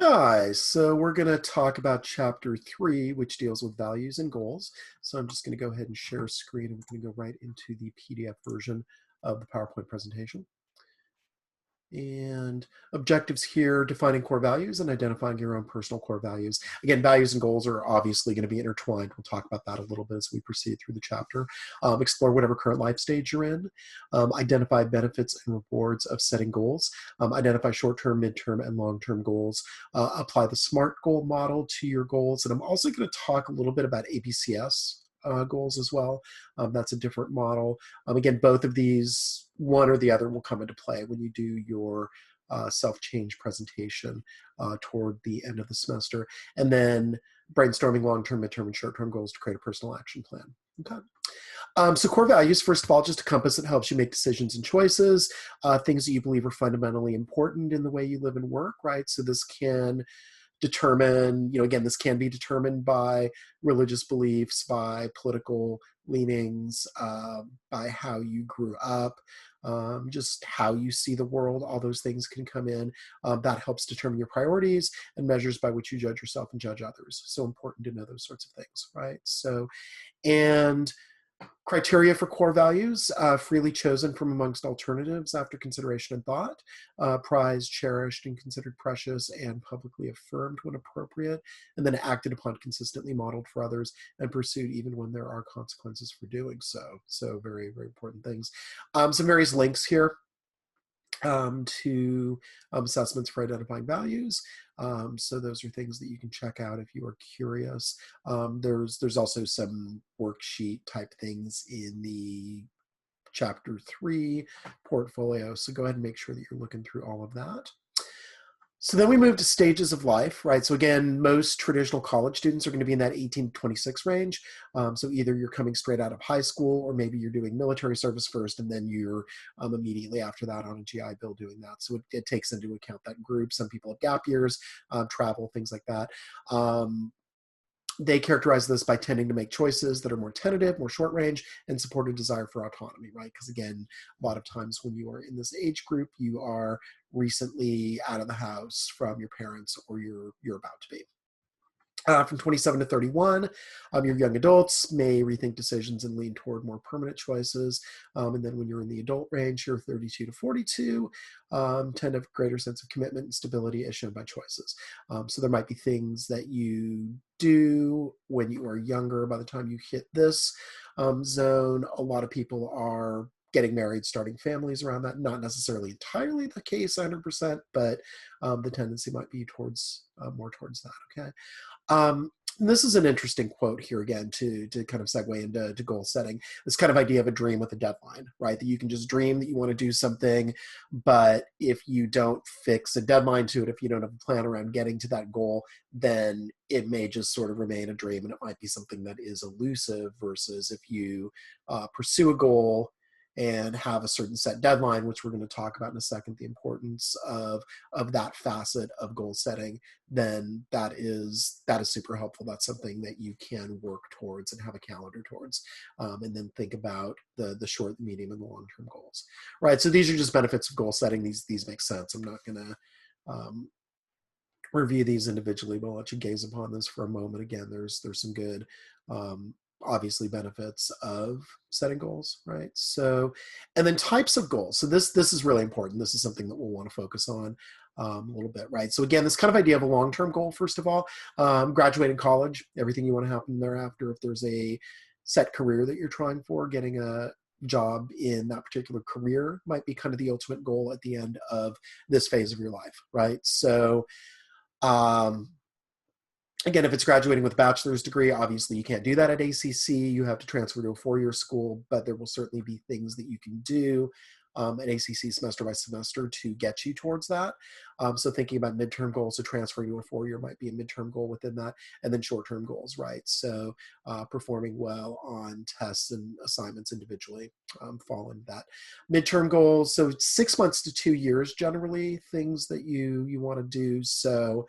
Hi, so we're going to talk about chapter 3, which deals with values and goals. So I'm just going to go ahead and share a screen and we're going to go right into the PDF version of the PowerPoint presentation. And objectives here, defining core values and identifying your own personal core values. Again, values and goals are obviously going to be intertwined. We'll talk about that a little bit as we proceed through the chapter. Explore whatever current life stage you're in. Identify benefits and rewards of setting goals. Identify short-term, mid-term, and long-term goals. Apply the SMART goal model to your goals. And I'm also going to talk a little bit about ABCS goals as well. That's a different model. Again, both of these, one or the other, will come into play when you do your self-change presentation toward the end of the semester. And then brainstorming long-term, midterm, and short-term goals to create a personal action plan. Okay. So core values, first of all, just a compass that helps you make decisions and choices, things that you believe are fundamentally important in the way you live and work, right? So this can determine, again, this can be determined by religious beliefs, by political leanings, by how you grew up, just how you see the world. All those things can come in. That helps determine your priorities and measures by which you judge yourself and judge others. So important to know those sorts of things, right? So, and criteria for core values, freely chosen from amongst alternatives after consideration and thought, prized, cherished, and considered precious, and publicly affirmed when appropriate, and then acted upon consistently, modeled for others, and pursued even when there are consequences for doing so. So very, very important things. Some various links here to assessments for identifying values. So those are things that you can check out if you are curious. There's also some worksheet type things in the chapter 3 portfolio. So go ahead and make sure that you're looking through all of that. So then we move to stages of life, right? So again, most traditional college students are going to be in that 18 to 26 range. So either you're coming straight out of high school, or maybe you're doing military service first, and then you're immediately after that on a GI Bill doing that. So it takes into account that group. Some people have gap years, travel, things like that. They characterize this by tending to make choices that are more tentative, more short range, and support a desire for autonomy, right? Because again, a lot of times when you are in this age group, you are recently out of the house from your parents, or you're about to be. From 27 to 31, your young adults may rethink decisions and lean toward more permanent choices. And then when you're in the adult range, you're 32 to 42, tend to have a greater sense of commitment and stability as shown by choices. So there might be things that you do when you are younger. By the time you hit this zone, a lot of people are getting married, starting families around that. Not necessarily entirely the case 100%, but the tendency might be towards more towards that, okay? This is an interesting quote here again to kind of segue into goal setting. This kind of idea of a dream with a deadline, right? That you can just dream that you want to do something, but if you don't fix a deadline to it, if you don't have a plan around getting to that goal, then it may just sort of remain a dream, and it might be something that is elusive, versus if you pursue a goal and have a certain set deadline, which we're going to talk about in a second, the importance of that facet of goal setting, then that is super helpful. That's something that you can work towards and have a calendar towards, and then think about the short, the medium, and the long-term goals, right? So these are just benefits of goal setting. These make sense. I'm not going to review these individually, but I'll let you gaze upon this for a moment. Again, there's some good obviously benefits of setting goals, right? So, and then types of goals. So this is really important. This is something that we'll want to focus on a little bit, right? So again, this kind of idea of a long-term goal, first of all, graduating college, everything you want to happen thereafter. If there's a set career that you're trying for, getting a job in that particular career might be kind of the ultimate goal at the end of this phase of your life, right? So, again, if it's graduating with a bachelor's degree, obviously you can't do that at ACC. You have to transfer to a four-year school, but there will certainly be things that you can do at ACC semester by semester to get you towards that. So thinking about midterm goals, so transferring to a four-year might be a midterm goal within that, and then short-term goals, right? So performing well on tests and assignments individually fall into that. Midterm goals, so 6 months to 2 years, generally, things that you want to do. So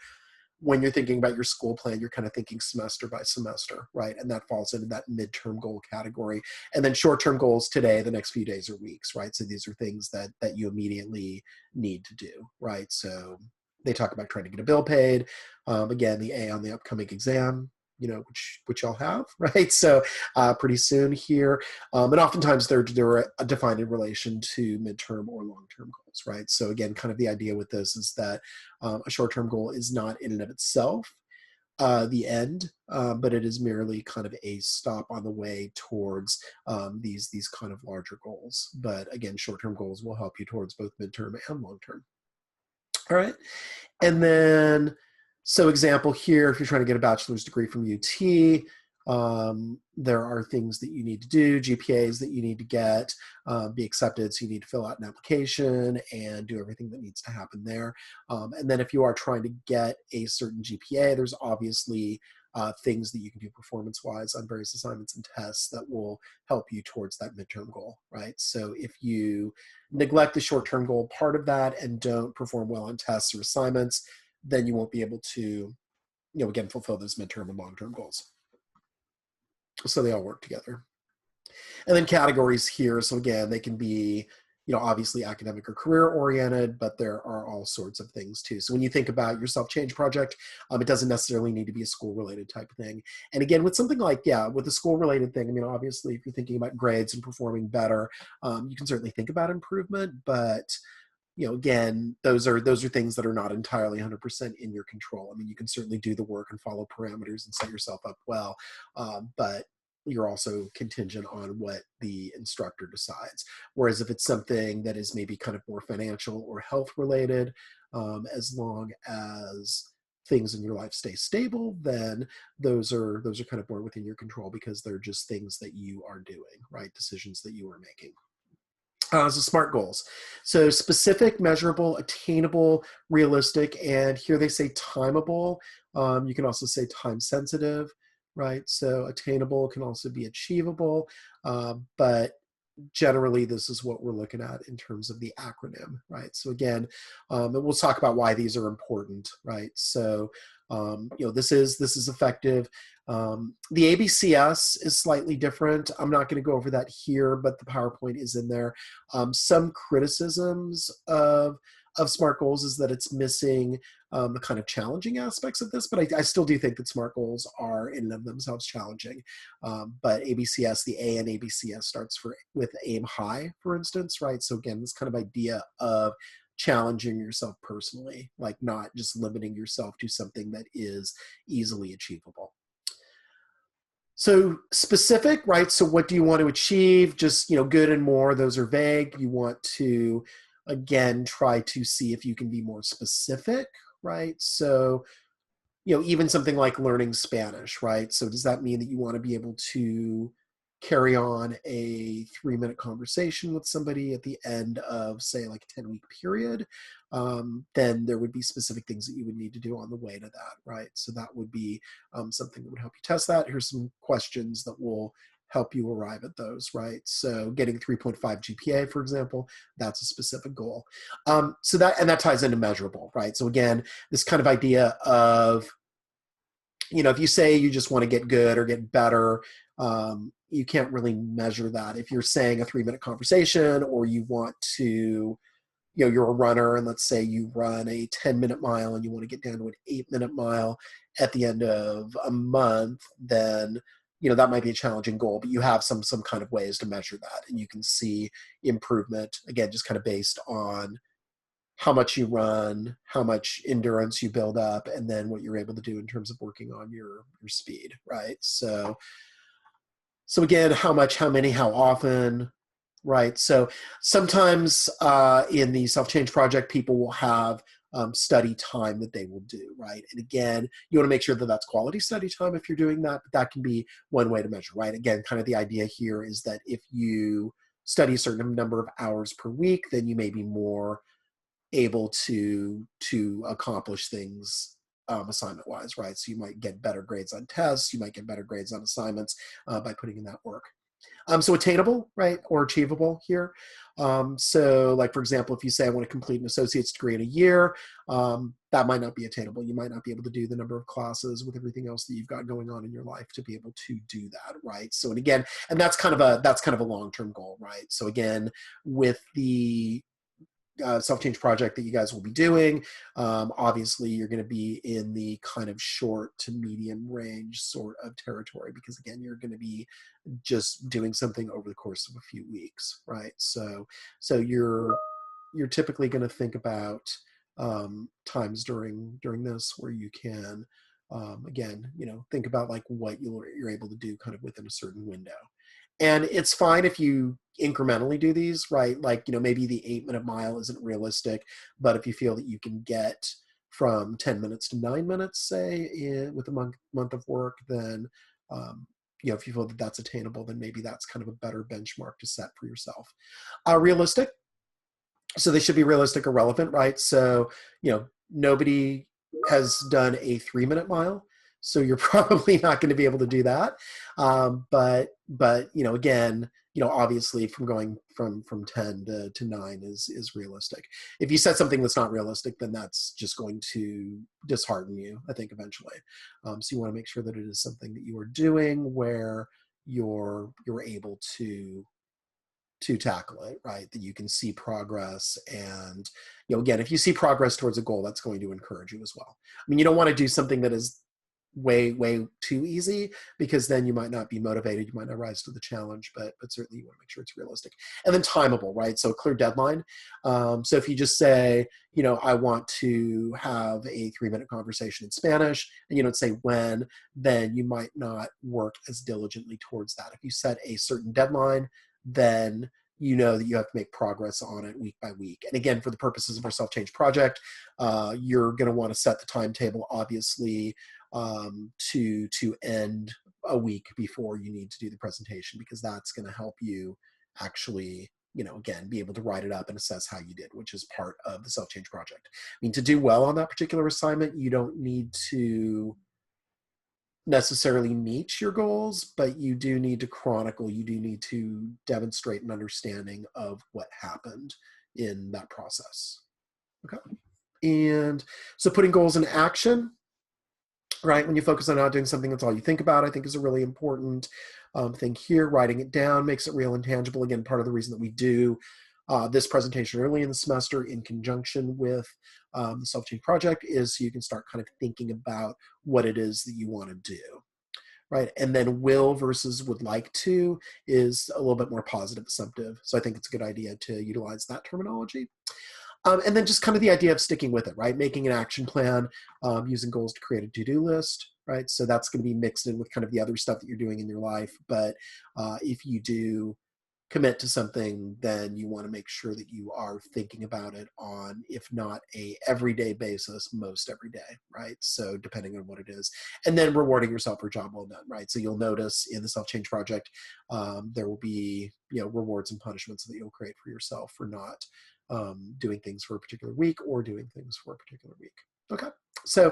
when you're thinking about your school plan, you're kind of thinking semester by semester, right? And that falls into that midterm goal category. And then short-term goals today, the next few days or weeks, right? So these are things that you immediately need to do, right? So they talk about trying to get a bill paid. Again, the A on the upcoming exam, which I'll have, right? So pretty soon here. And oftentimes they're defined in relation to midterm or long-term goals, right? So again, kind of the idea with this is that a short-term goal is not in and of itself the end, but it is merely kind of a stop on the way towards these kind of larger goals. But again, short-term goals will help you towards both midterm and long-term. All right. And then, so example here, if you're trying to get a bachelor's degree from UT, there are things that you need to do, GPAs that you need to get, be accepted. So you need to fill out an application and do everything that needs to happen there. And then if you are trying to get a certain GPA, there's obviously things that you can do performance-wise on various assignments and tests that will help you towards that midterm goal, right? So if you neglect the short-term goal part of that and don't perform well on tests or assignments, then you won't be able to, again, fulfill those midterm and long-term goals. So they all work together. And then categories here. So again, they can be, obviously academic or career oriented, but there are all sorts of things too. So when you think about your self-change project, it doesn't necessarily need to be a school related type of thing. And again, with something like, with a school related thing, obviously if you're thinking about grades and performing better, you can certainly think about improvement, but again, those are things that are not entirely 100% in your control. You can certainly do the work and follow parameters and set yourself up well, but you're also contingent on what the instructor decides. Whereas if it's something that is maybe kind of more financial or health related, as long as things in your life stay stable, then those are kind of more within your control because they're just things that you are doing, right? Decisions that you are making. So SMART goals. So specific, measurable, attainable, realistic, and here they say timeable. You can also say time sensitive, right? So attainable can also be achievable, but generally this is what we're looking at in terms of the acronym, right? So again, and we'll talk about why these are important, right? So this is effective. The ABCS is slightly different. I'm not going to go over that here, but the PowerPoint is in there. Some criticisms of SMART goals is that it's missing the kind of challenging aspects of this, but I still do think that SMART goals are in and of themselves challenging. But ABCS, the A in ABCS starts with aim high, for instance, right? So again, this kind of idea of challenging yourself personally, like not just limiting yourself to something that is easily achievable. So specific, right? So what do you want to achieve? Just, good and more, those are vague. You want to, again, try to see if you can be more specific, right? So, even something like learning Spanish, right? So does that mean that you want to be able to carry on a 3-minute conversation with somebody at the end of, say, like a 10-week period? Then there would be specific things that you would need to do on the way to that, right? So that would be something that would help you test that. Here's some questions that will help you arrive at those, right? So getting 3.5 GPA, for example, that's a specific goal. So that ties into measurable, right? So again, this kind of idea of, if you say you just want to get good or get better, you can't really measure that. If you're saying a 3-minute conversation, or you want to, you're a runner and let's say you run a 10-minute mile and you want to get down to an 8-minute mile at the end of a month, then that might be a challenging goal, but you have some kind of ways to measure that, and you can see improvement, again, just kind of based on how much you run, how much endurance you build up, and then what you're able to do in terms of working on your speed, right? So again, how much, how many, how often, right? So sometimes in the self-change project, people will have study time that they will do, right? And again, you want to make sure that that's quality study time if you're doing that, but that can be one way to measure, right? Again, kind of the idea here is that if you study a certain number of hours per week, then you may be more able to accomplish things assignment wise, right? So you might get better grades on tests, you might get better grades on assignments by putting in that work. So attainable, right, or achievable here. So like, for example, if you say I want to complete an associate's degree in a year, that might not be attainable. You might not be able to do the number of classes with everything else that you've got going on in your life to be able to do that, right? So, and again, and that's kind of a long-term goal, right? So again, with the self-change project that you guys will be doing. Obviously, you're going to be in the kind of short to medium range sort of territory, because again, you're going to be just doing something over the course of a few weeks, right? So you're typically going to think about times during this where you can, again, think about like what you're able to do kind of within a certain window. And it's fine if you incrementally do these, right? Like, maybe the 8-minute mile isn't realistic, but if you feel that you can get from 10 minutes to 9 minutes, say, with a month of work, then, if you feel that that's attainable, then maybe that's kind of a better benchmark to set for yourself. Realistic. So they should be realistic or relevant, right? So, nobody has done a 3-minute mile, so you're probably not going to be able to do that. But again, obviously from going from 10 to 9 is realistic. If you set something that's not realistic, then that's just going to dishearten you, I think, eventually. So you want to make sure that it is something that you are doing where you're able to tackle it, right? That you can see progress. And, again, if you see progress towards a goal, that's going to encourage you as well. I mean, you don't want to do something that is way too easy, because then you might not be motivated, you might not rise to the challenge, but certainly you want to make sure it's realistic. And then timeable, right? So clear deadline. So if you just say, I want to have a 3-minute conversation in Spanish, and you don't say when, then you might not work as diligently towards that. If you set a certain deadline, then you know that you have to make progress on it week by week. And again, for the purposes of our self-change project, you're going to want to set the timetable, obviously, to end a week before you need to do the presentation, because that's going to help you actually, again, be able to write it up and assess how you did, which is part of the self-change project. I mean, to do well on that particular assignment, you don't need to necessarily meet your goals, but you do need to chronicle, you do need to demonstrate an understanding of what happened in that process. Okay. And so putting goals in action, right? When you focus on not doing something that's all you think about, I think is a really important thing here. Writing it down makes it real and tangible. Again, part of the reason that we do this presentation early in the semester in conjunction with the self-change project is so you can start kind of thinking about what it is that you want to do, right? And then will versus would like to is a little bit more positive assumptive. So I think it's a good idea to utilize that terminology. And then just kind of the idea of sticking with it, right? Making an action plan, using goals to create a to-do list, right? So that's going to be mixed in with kind of the other stuff that you're doing in your life. But if you do commit to something, then you want to make sure that you are thinking about it on, if not a everyday basis, most every day, right? So depending on what it is, and then rewarding yourself for a job well done, right? So you'll notice in the self-change project, there will be, rewards and punishments that you'll create for yourself for not doing things for a particular week or doing things for a particular week. Okay. So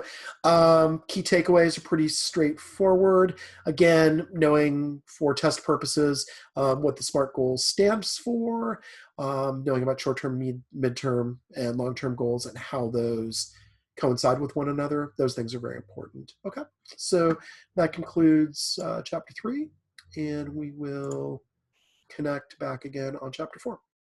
key takeaways are pretty straightforward. Again, knowing for test purposes what the SMART goals stands for, knowing about short-term, midterm, and long-term goals and how those coincide with one another. Those things are very important. Okay, so that concludes chapter 3, and we will connect back again on chapter 4.